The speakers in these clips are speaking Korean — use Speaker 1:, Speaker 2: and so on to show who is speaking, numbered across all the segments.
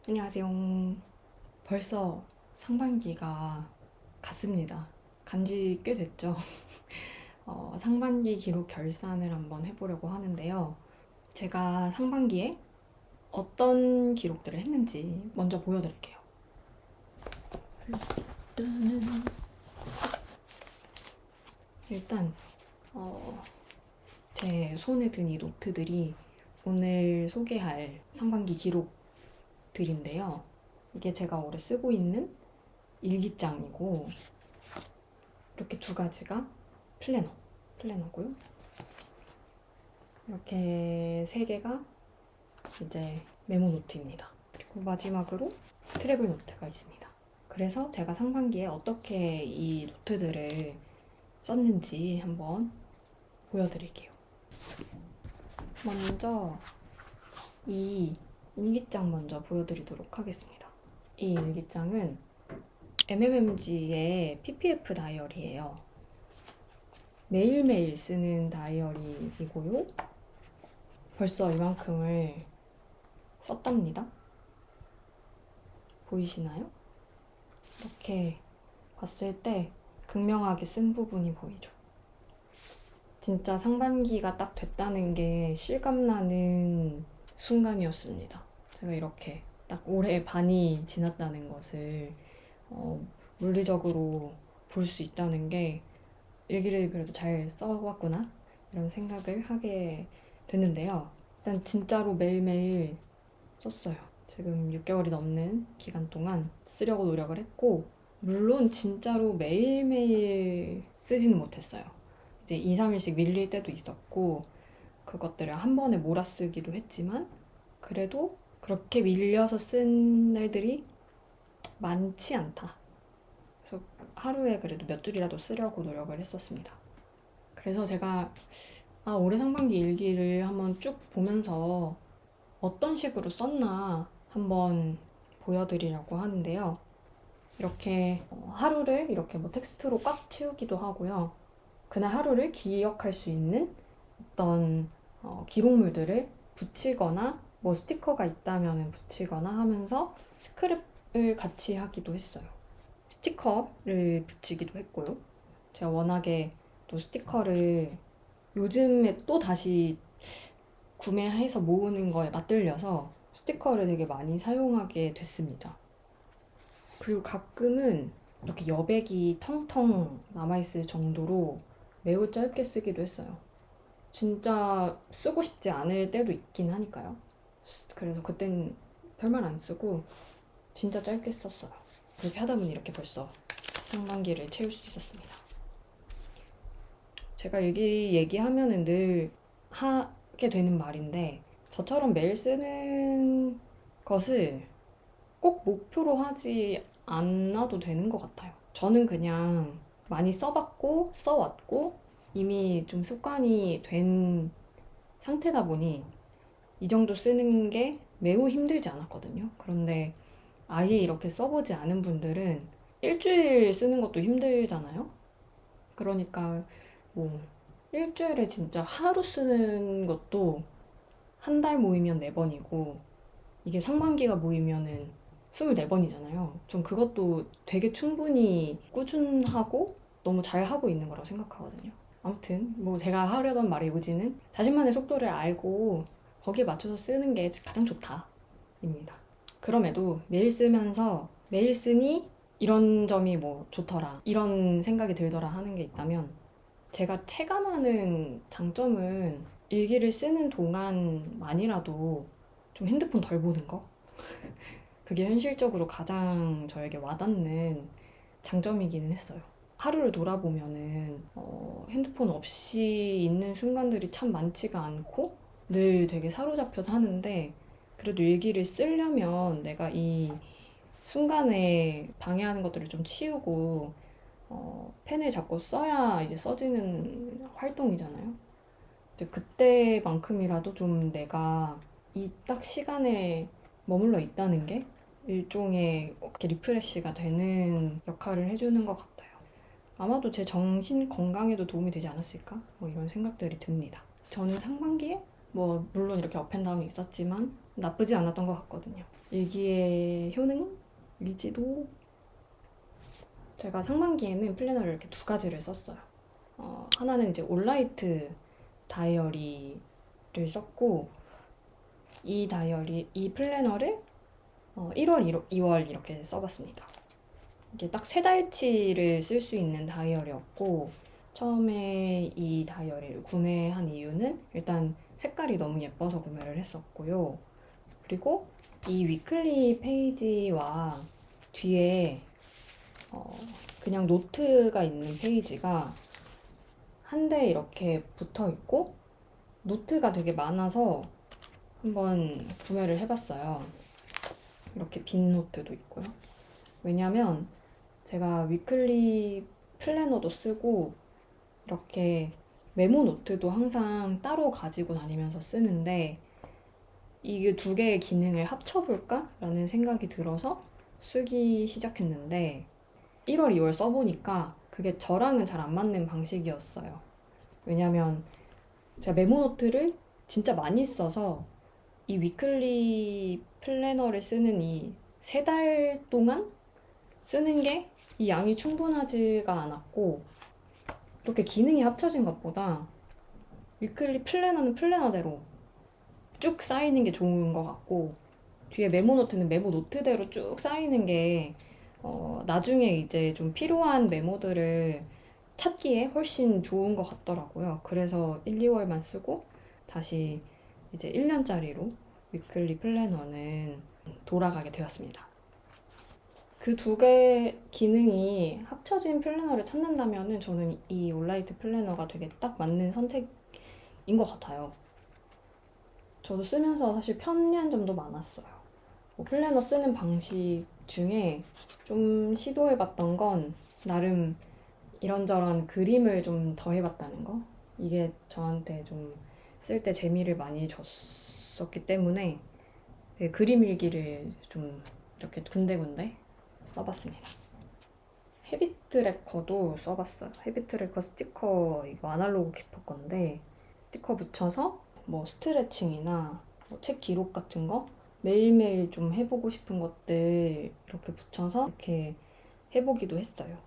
Speaker 1: 안녕하세요. 벌써 상반기가 갔습니다. 간지 꽤 됐죠. 상반기 기록 결산을 한번 해보려고 하는데요. 제가 상반기에 어떤 기록들을 했는지 먼저 보여드릴게요. 일단 제 손에 든 이 노트들이 오늘 소개할 상반기 기록들인데요. 이게 제가 올해 쓰고 있는 일기장이고, 이렇게 두 가지가 플래너고요. 이렇게 세 개가 이제 메모 노트입니다. 그리고 마지막으로 트래블 노트가 있습니다. 그래서 제가 상반기에 어떻게 이 노트들을 썼는지 한번 보여드릴게요. 먼저 이 일기장 먼저 보여드리도록 하겠습니다. 이 일기장은 MMMG의 PPF 다이어리예요. 매일매일 쓰는 다이어리이고요. 벌써 이만큼을 썼답니다. 보이시나요? 이렇게 봤을 때 극명하게 쓴 부분이 보이죠. 진짜 상반기가 딱 됐다는 게 실감나는 순간이었습니다. 제가 이렇게 딱 올해 반이 지났다는 것을 물리적으로 볼 수 있다는 게 일기를 그래도 잘 써왔구나 이런 생각을 하게 됐는데요. 일단 진짜로 매일매일 썼어요. 지금 6개월이 넘는 기간 동안 쓰려고 노력을 했고, 물론 진짜로 매일매일 쓰지는 못했어요. 이제 2, 3일씩 밀릴 때도 있었고, 그것들을 한 번에 몰아쓰기도 했지만, 그래도 그렇게 밀려서 쓴 날들이 많지 않다. 그래서 하루에 그래도 몇 줄이라도 쓰려고 노력을 했었습니다. 그래서 제가 올해 상반기 일기를 한번 쭉 보면서 어떤 식으로 썼나 한번 보여드리려고 하는데요. 이렇게 하루를 이렇게 뭐 텍스트로 꽉 채우기도 하고요. 그날 하루를 기억할 수 있는 어떤 기록물들을 붙이거나 뭐 스티커가 있다면 붙이거나 하면서 스크랩을 같이 하기도 했어요. 스티커를 붙이기도 했고요. 제가 워낙에 또 스티커를 요즘에 또 다시 구매해서 모으는 거에 맞들려서 스티커를 되게 많이 사용하게 됐습니다. 그리고 가끔은 이렇게 여백이 텅텅 남아있을 정도로 매우 짧게 쓰기도 했어요. 진짜 쓰고 싶지 않을 때도 있긴 하니까요. 그래서 그땐 별말 안 쓰고 진짜 짧게 썼어요. 그렇게 하다 보니 이렇게 벌써 상반기를 채울 수 있었습니다. 제가 일기 얘기하면은 늘 하게 되는 말인데, 저처럼 매일 쓰는 것을 꼭 목표로 하지 않아도 되는 것 같아요. 저는 그냥 많이 써봤고 써왔고 이미 좀 습관이 된 상태다 보니 이 정도 쓰는 게 매우 힘들지 않았거든요. 그런데 아예 이렇게 써보지 않은 분들은 일주일 쓰는 것도 힘들잖아요. 그러니까 뭐 일주일에 진짜 하루 쓰는 것도 한 달 모이면 4번이고, 이게 상반기가 모이면은 24번이잖아요. 전 그것도 되게 충분히 꾸준하고 너무 잘하고 있는 거라고 생각하거든요. 아무튼 뭐 제가 하려던 말의 요지는 자신만의 속도를 알고 거기에 맞춰서 쓰는 게 가장 좋다입니다. 그럼에도 매일 쓰면서 매일 쓰니 이런 점이 뭐 좋더라, 이런 생각이 들더라 하는 게 있다면, 제가 체감하는 장점은 일기를 쓰는 동안만이라도 좀 핸드폰 덜 보는 거? 그게 현실적으로 가장 저에게 와닿는 장점이기는 했어요. 하루를 돌아보면은 핸드폰 없이 있는 순간들이 참 많지가 않고 늘 되게 사로잡혀 사는데, 그래도 일기를 쓰려면 내가 이 순간에 방해하는 것들을 좀 치우고 펜을 잡고 써야 이제 써지는 활동이잖아요. 이제 그때만큼이라도 좀 내가 이 딱 시간에 머물러 있다는 게 일종의 이렇게 리프레시가 되는 역할을 해주는 것 같아요. 아마도 제 정신 건강에도 도움이 되지 않았을까? 뭐 이런 생각들이 듭니다. 저는 상반기에 뭐 물론 이렇게 업앤다운이 있었지만 나쁘지 않았던 것 같거든요. 일기의 효능일지도 제가 상반기에는 플래너를 이렇게 두 가지를 썼어요. 하나는 이제 올라이트 다이어리를 썼고 이 플래너를 1월, 2월 이렇게 써봤습니다. 이게 딱 세 달치를 쓸 수 있는 다이어리였고 처음에 이 다이어리를 구매한 이유는 일단 색깔이 너무 예뻐서 구매를 했었고요. 그리고 이 위클리 페이지와 뒤에 그냥 노트가 있는 페이지가 한데 이렇게 붙어 있고 노트가 되게 많아서 한번 구매를 해봤어요. 이렇게 빈 노트도 있고요. 왜냐면 제가 위클리 플래너도 쓰고 이렇게 메모 노트도 항상 따로 가지고 다니면서 쓰는데 이게 두 개의 기능을 합쳐볼까? 라는 생각이 들어서 쓰기 시작했는데 1월, 2월 써보니까 그게 저랑은 잘 안 맞는 방식이었어요. 왜냐면 제가 메모 노트를 진짜 많이 써서 이 위클리 플래너를 쓰는 이 세 달 동안 쓰는 게 이 양이 충분하지가 않았고 이렇게 기능이 합쳐진 것보다 위클리 플래너는 플래너대로 쭉 쌓이는 게 좋은 것 같고 뒤에 메모 노트는 메모 노트대로 쭉 쌓이는 게 나중에 이제 좀 필요한 메모들을 찾기에 훨씬 좋은 것 같더라고요. 그래서 1, 2월만 쓰고 다시 이제 1년짜리로 위클리 플래너는 돌아가게 되었습니다. 그 두 개의 기능이 합쳐진 플래너를 찾는다면은 저는 이 올라이트 플래너가 되게 딱 맞는 선택인 것 같아요. 저도 쓰면서 사실 편리한 점도 많았어요. 뭐 플래너 쓰는 방식 중에 좀 시도해봤던 건 나름 이런저런 그림을 좀 더해봤다는 거. 이게 저한테 좀 쓸 때 재미를 많이 줬었기 때문에 그림 일기를 좀 이렇게 군데군데 써봤습니다. 헤비 트래커도 써봤어요. 헤비 트래커 스티커 이거 아날로그 키퍼 건데 스티커 붙여서 뭐 스트레칭이나 뭐 책 기록 같은 거 매일매일 좀 해보고 싶은 것들 이렇게 붙여서 이렇게 해보기도 했어요.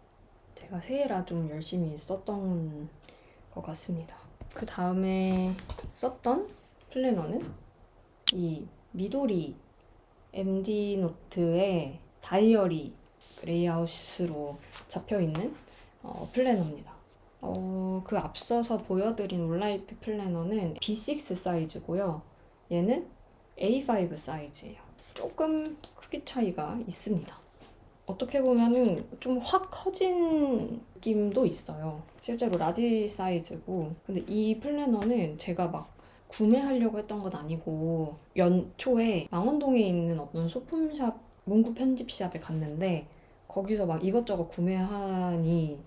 Speaker 1: 제가 새해라 좀 열심히 썼던 것 같습니다. 그 다음에 썼던 플래너는 이 미도리 MD 노트의 다이어리 레이아웃으로 잡혀있는 플래너입니다. 그 앞서서 보여드린 올라이트 플래너는 B6 사이즈고요. 얘는 A5 사이즈예요. 조금 크기 차이가 있습니다. 어떻게 보면은 좀 확 커진 느낌도 있어요. 실제로 라지 사이즈고. 근데 이 플래너는 제가 막 구매하려고 했던 건 아니고 연초에 망원동에 있는 어떤 소품샵, 문구 편집샵에 갔는데 거기서 막 이것저것 구매하니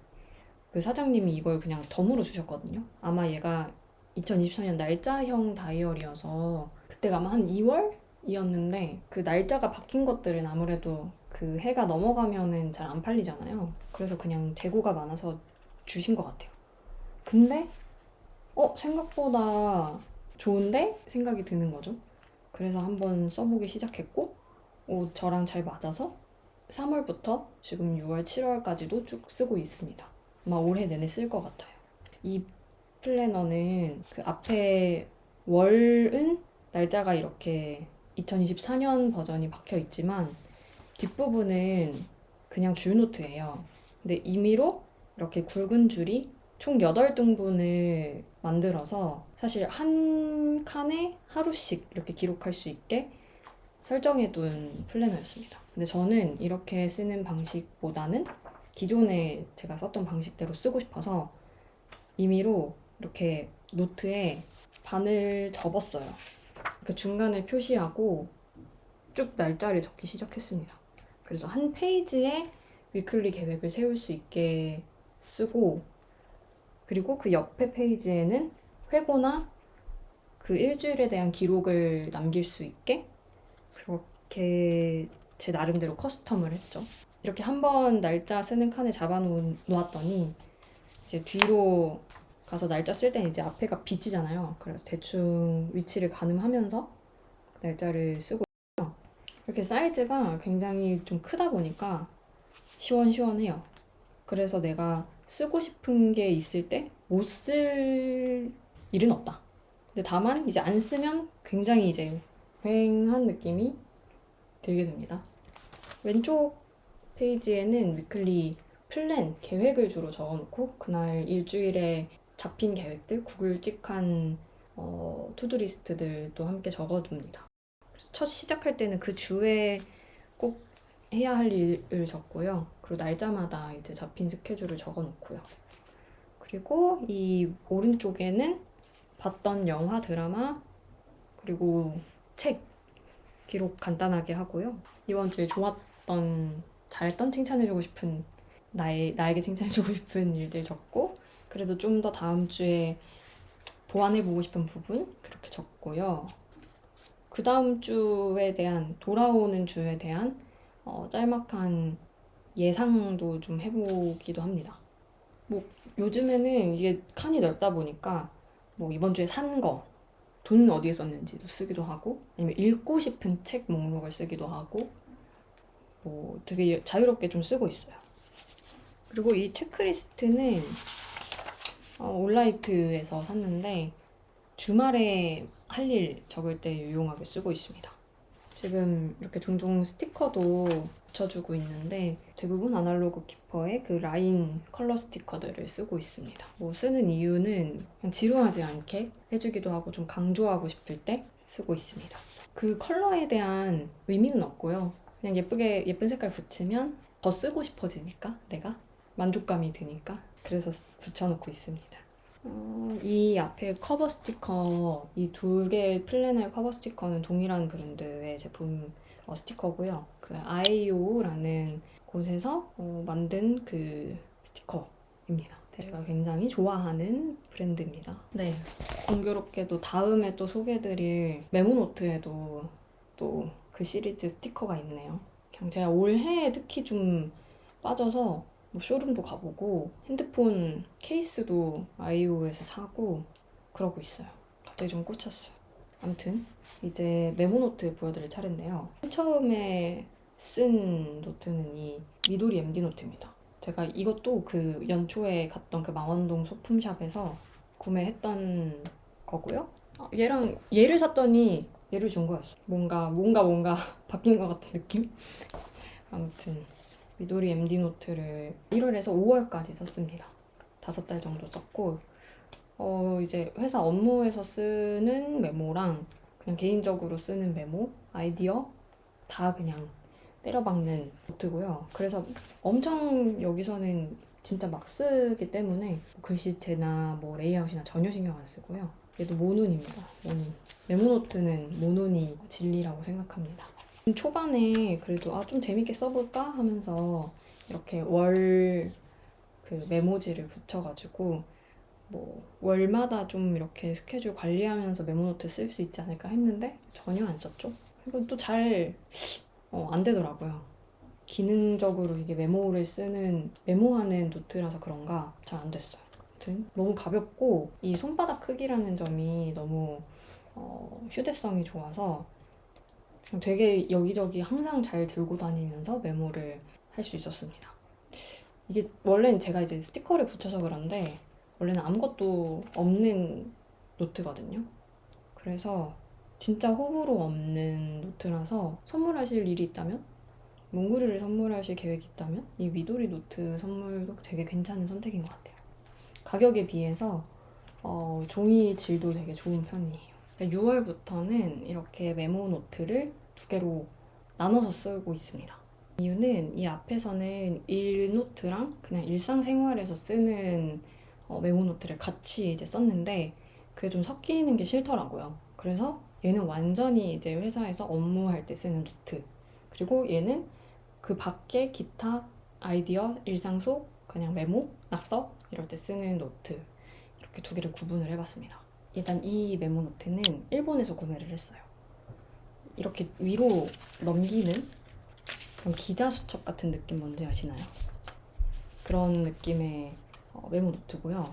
Speaker 1: 그 사장님이 이걸 그냥 덤으로 주셨거든요. 아마 얘가 2024년 날짜형 다이어리여서 그때가 아마 한 2월이었는데 그 날짜가 바뀐 것들은 아무래도 그 해가 넘어가면은 잘 안 팔리잖아요. 그래서 그냥 재고가 많아서 주신 것 같아요. 근데 생각보다 좋은데? 생각이 드는 거죠. 그래서 한번 써보기 시작했고 저랑 잘 맞아서 3월부터 지금 6월, 7월까지도 쭉 쓰고 있습니다. 아마 올해 내내 쓸 것 같아요. 이 플래너는 그 앞에 월은 날짜가 이렇게 2024년 버전이 박혀 있지만 뒷부분은 그냥 줄노트예요. 근데 임의로 이렇게 굵은 줄이 총 8등분을 만들어서 사실 한 칸에 하루씩 이렇게 기록할 수 있게 설정해둔 플래너였습니다. 근데 저는 이렇게 쓰는 방식보다는 기존에 제가 썼던 방식대로 쓰고 싶어서 임의로 이렇게 노트에 반을 접었어요. 그 중간을 표시하고 쭉 날짜를 적기 시작했습니다. 그래서 한 페이지에 위클리 계획을 세울 수 있게 쓰고 그리고 그 옆에 페이지에는 회고나 그 일주일에 대한 기록을 남길 수 있게 그렇게 제 나름대로 커스텀을 했죠. 이렇게 한번 날짜 쓰는 칸을 잡아 놓았더니 이제 뒤로 가서 날짜 쓸 때는 이제 앞에가 빗지잖아요. 그래서 대충 위치를 가늠하면서 날짜를 쓰고 있고요. 이렇게 사이즈가 굉장히 좀 크다 보니까 시원시원해요. 그래서 내가 쓰고 싶은 게 있을 때 못 쓸 일은 없다. 근데 다만 이제 안 쓰면 굉장히 이제 휑한 느낌이 들게 됩니다. 왼쪽 페이지에는 위클리 플랜, 계획을 주로 적어놓고 그날 일주일에 잡힌 계획들, 구글찍한 투두리스트들도 함께 적어둡니다. 그래서 첫 시작할 때는 그 주에 꼭 해야 할 일을 적고요. 그리고 날짜마다 이제 잡힌 스케줄을 적어놓고요. 그리고 이 오른쪽에는 봤던 영화, 드라마, 그리고 책 기록 간단하게 하고요. 이번 주에 좋았던, 잘했던, 칭찬해주고 싶은, 나에게 칭찬해주고 싶은 일들 적고, 그래도 좀 더 다음 주에 보완해보고 싶은 부분 그렇게 적고요. 그 다음 주에 대한, 돌아오는 주에 대한 짤막한 예상도 좀 해보기도 합니다. 뭐 요즘에는 이게 칸이 넓다 보니까 뭐 이번 주에 산 거, 돈 어디에 썼는지도 쓰기도 하고, 아니면 읽고 싶은 책 목록을 쓰기도 하고, 뭐 되게 자유롭게 좀 쓰고 있어요. 그리고 이 체크리스트는 온라이트에서 샀는데 주말에 할 일 적을 때 유용하게 쓰고 있습니다. 지금 이렇게 종종 스티커도 붙여주고 있는데 대부분 아날로그 키퍼의 그 라인 컬러 스티커들을 쓰고 있습니다. 뭐 쓰는 이유는 그냥 지루하지 않게 해주기도 하고 좀 강조하고 싶을 때 쓰고 있습니다. 그 컬러에 대한 의미는 없고요. 그냥 예쁜 색깔 붙이면 더 쓰고 싶어지니까 내가 만족감이 드니까 그래서 붙여놓고 있습니다. 이 앞에 커버 스티커, 이 두 개의 플래널 커버 스티커는 동일한 브랜드의 제품 스티커고요. 그 아이오라는 곳에서 만든 그 스티커입니다. 제가 굉장히 좋아하는 브랜드입니다. 네, 공교롭게도 다음에 또 소개해드릴 메모노트에도 또 그 시리즈 스티커가 있네요. 그냥 제가 올해 특히 좀 빠져서 뭐 쇼룸도 가보고 핸드폰 케이스도 아이오에서 사고 그러고 있어요. 갑자기 좀 꽂혔어요. 아무튼 이제 메모노트 보여드릴 차례인데요. 맨 처음에 쓴 노트는 이 미도리 MD 노트입니다. 제가 이것도 그 연초에 갔던 그 망원동 소품샵에서 구매했던 거고요. 얘를 샀더니 얘를 준 거였어요. 뭔가 바뀐 것 같은 느낌? 아무튼 미도리 MD 노트를 1월에서 5월까지 썼습니다. 5달 정도 썼고 이제 회사 업무에서 쓰는 메모랑 그냥 개인적으로 쓰는 메모, 아이디어 다 그냥 때려박는 노트고요. 그래서 엄청 여기서는 진짜 막 쓰기 때문에 글씨체나 뭐 레이아웃이나 전혀 신경 안 쓰고요. 얘도 모눈입니다. 모눈. 메모노트는 모눈이 진리라고 생각합니다. 초반에 그래도 좀 재밌게 써볼까 하면서 이렇게 월 그 메모지를 붙여가지고 뭐 월마다 좀 이렇게 스케줄 관리하면서 메모노트 쓸 수 있지 않을까 했는데 전혀 안 썼죠. 그리고 또 잘 안 되더라고요. 기능적으로 이게 메모하는 노트라서 그런가 잘 안 됐어요. 아무튼 너무 가볍고 이 손바닥 크기라는 점이 너무 휴대성이 좋아서 그냥 되게 여기저기 항상 잘 들고 다니면서 메모를 할 수 있었습니다. 이게 원래는 제가 이제 스티커를 붙여서 그런데 원래는 아무것도 없는 노트거든요. 그래서 진짜 호불호 없는 노트라서 선물하실 일이 있다면, 몽구르를 선물하실 계획이 있다면 이 미도리 노트 선물도 되게 괜찮은 선택인 것 같아요. 가격에 비해서 종이 질도 되게 좋은 편이에요. 6월부터는 이렇게 메모 노트를 2개로 나눠서 쓰고 있습니다. 이유는 이 앞에서는 일노트랑 그냥 일상생활에서 쓰는 메모 노트를 같이 이제 썼는데 그게 좀 섞이는 게 싫더라고요. 그래서 얘는 완전히 이제 회사에서 업무할 때 쓰는 노트, 그리고 얘는 그 밖에 기타 아이디어, 일상 속 그냥 메모, 낙서 이럴 때 쓰는 노트, 이렇게 2개를 구분을 해봤습니다. 일단 이 메모 노트는 일본에서 구매를 했어요. 이렇게 위로 넘기는 그런 기자 수첩 같은 느낌 뭔지 아시나요? 그런 느낌의 메모 노트고요.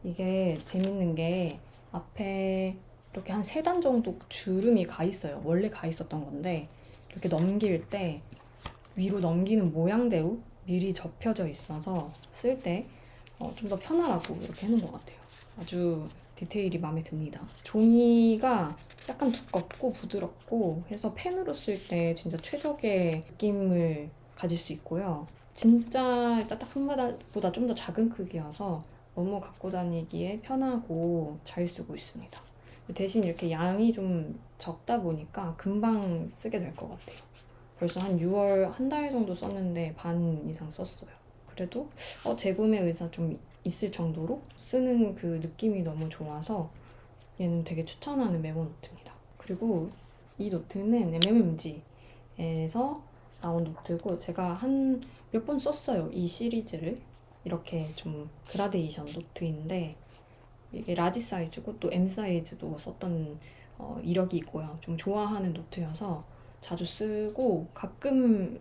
Speaker 1: 이게 재밌는 게 앞에 이렇게 한 3단 정도 주름이 가 있어요. 원래 가 있었던 건데 이렇게 넘길 때 위로 넘기는 모양대로 미리 접혀져 있어서 쓸 때 좀 더 편하라고 이렇게 해놓은 것 같아요. 아주 디테일이 마음에 듭니다. 종이가 약간 두껍고 부드럽고 해서 펜으로 쓸 때 진짜 최적의 느낌을 가질 수 있고요. 진짜 딱딱 손바닥보다 좀 더 작은 크기여서 너무 갖고 다니기에 편하고 잘 쓰고 있습니다. 대신 이렇게 양이 좀 적다 보니까 금방 쓰게 될 것 같아요. 벌써 한 6월 한 달 정도 썼는데 반 이상 썼어요. 그래도 재구매 의사 좀 있을 정도로 쓰는 그 느낌이 너무 좋아서 얘는 되게 추천하는 메모 노트입니다. 그리고 이 노트는 MMMG에서 나온 노트고 제가 한 몇 번 썼어요. 이 시리즈를. 이렇게 좀 그라데이션 노트인데 이게 라지 사이즈고 또 M 사이즈도 썼던 이력이 있고요. 좀 좋아하는 노트여서 자주 쓰고 가끔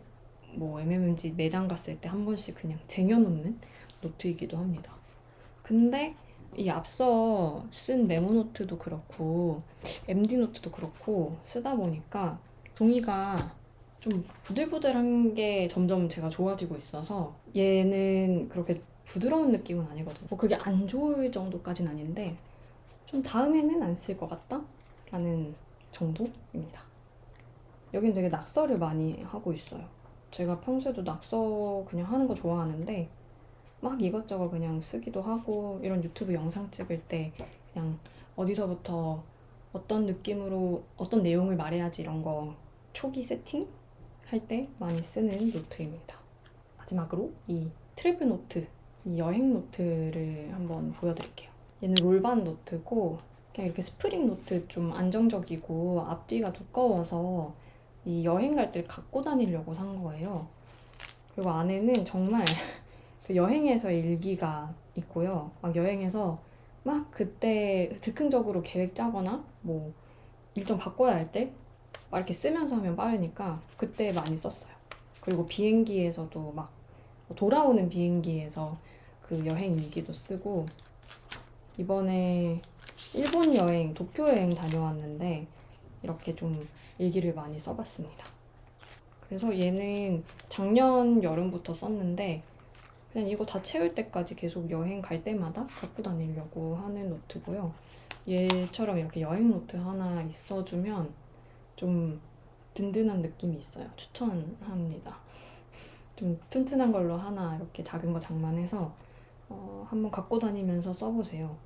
Speaker 1: 뭐 MMMG 매장 갔을 때 한 번씩 그냥 쟁여놓는 노트이기도 합니다. 근데 이 앞서 쓴 메모 노트도 그렇고 MD 노트도 그렇고 쓰다 보니까 종이가 좀 부들부들한 게 점점 제가 좋아지고 있어서 얘는 그렇게 부드러운 느낌은 아니거든요. 뭐 그게 안 좋을 정도까진 아닌데 좀 다음에는 안 쓸 것 같다? 라는 정도입니다. 여긴 되게 낙서를 많이 하고 있어요. 제가 평소에도 낙서 그냥 하는 거 좋아하는데 막 이것저것 그냥 쓰기도 하고 이런 유튜브 영상 찍을 때 그냥 어디서부터 어떤 느낌으로 어떤 내용을 말해야지 이런 거 초기 세팅 할 때 많이 쓰는 노트입니다. 마지막으로 이 트래블 노트, 이 여행 노트를 한번 보여드릴게요. 얘는 롤반 노트고 그냥 이렇게 스프링 노트 좀 안정적이고 앞뒤가 두꺼워서 이 여행 갈 때 갖고 다니려고 산 거예요. 그리고 안에는 정말 그 여행에서 일기가 있고요. 막 여행에서 막 그때 즉흥적으로 계획 짜거나 뭐 일정 바꿔야 할 때 막 이렇게 쓰면서 하면 빠르니까 그때 많이 썼어요. 그리고 비행기에서도 막 돌아오는 비행기에서 그 여행 일기도 쓰고 이번에 일본 여행, 도쿄 여행 다녀왔는데 이렇게 좀 일기를 많이 써봤습니다. 그래서 얘는 작년 여름부터 썼는데 그냥 이거 다 채울 때까지 계속 여행 갈 때마다 갖고 다니려고 하는 노트고요. 얘처럼 이렇게 여행 노트 하나 있어주면 좀 든든한 느낌이 있어요. 추천합니다. 좀 튼튼한 걸로 하나 이렇게 작은 거 장만해서 한번 갖고 다니면서 써보세요.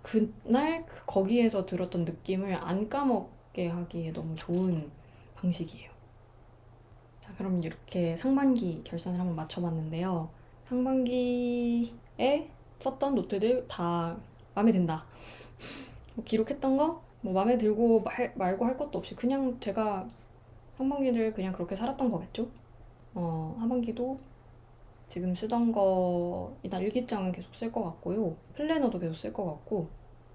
Speaker 1: 그날 거기에서 들었던 느낌을 안 까먹게 하기에 너무 좋은 방식이에요. 자, 그럼 이렇게 상반기 결산을 한번 맞춰봤는데요. 상반기에 썼던 노트들 다 마음에 든다. 뭐 기록했던 거 뭐 마음에 들고 말고 할 것도 없이 그냥 제가 상반기를 그냥 그렇게 살았던 거겠죠? 하반기도 지금 쓰던 거 일단 일기장은 계속 쓸 것 같고요. 플래너도 계속 쓸 것 같고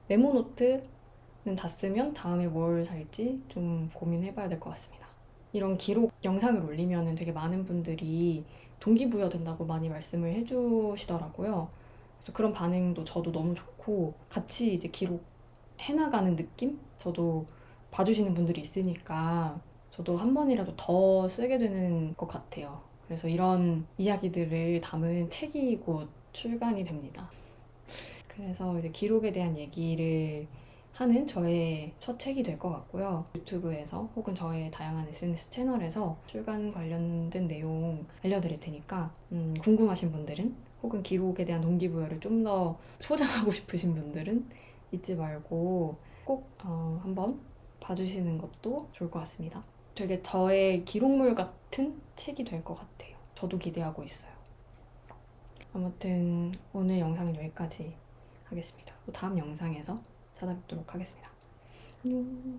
Speaker 1: 메모 노트는 다 쓰면 다음에 뭘 살지 좀 고민해봐야 될 것 같습니다. 이런 기록 영상을 올리면 되게 많은 분들이 동기부여 된다고 많이 말씀을 해주시더라고요. 그래서 그런 반응도 저도 너무 좋고 같이 이제 기록해나가는 느낌? 저도 봐주시는 분들이 있으니까 저도 한 번이라도 더 쓰게 되는 것 같아요. 그래서 이런 이야기들을 담은 책이 곧 출간이 됩니다. 그래서 이제 기록에 대한 얘기를 하는 저의 첫 책이 될 것 같고요. 유튜브에서 혹은 저의 다양한 SNS 채널에서 출간 관련된 내용 알려드릴 테니까 궁금하신 분들은 혹은 기록에 대한 동기부여를 좀 더 소장하고 싶으신 분들은 잊지 말고 꼭 한번 봐주시는 것도 좋을 것 같습니다. 되게 저의 기록물 같은 책이 될 것 같아요. 저도 기대하고 있어요. 아무튼 오늘 영상은 여기까지 하겠습니다. 또 다음 영상에서 찾아뵙도록 하겠습니다. 안녕.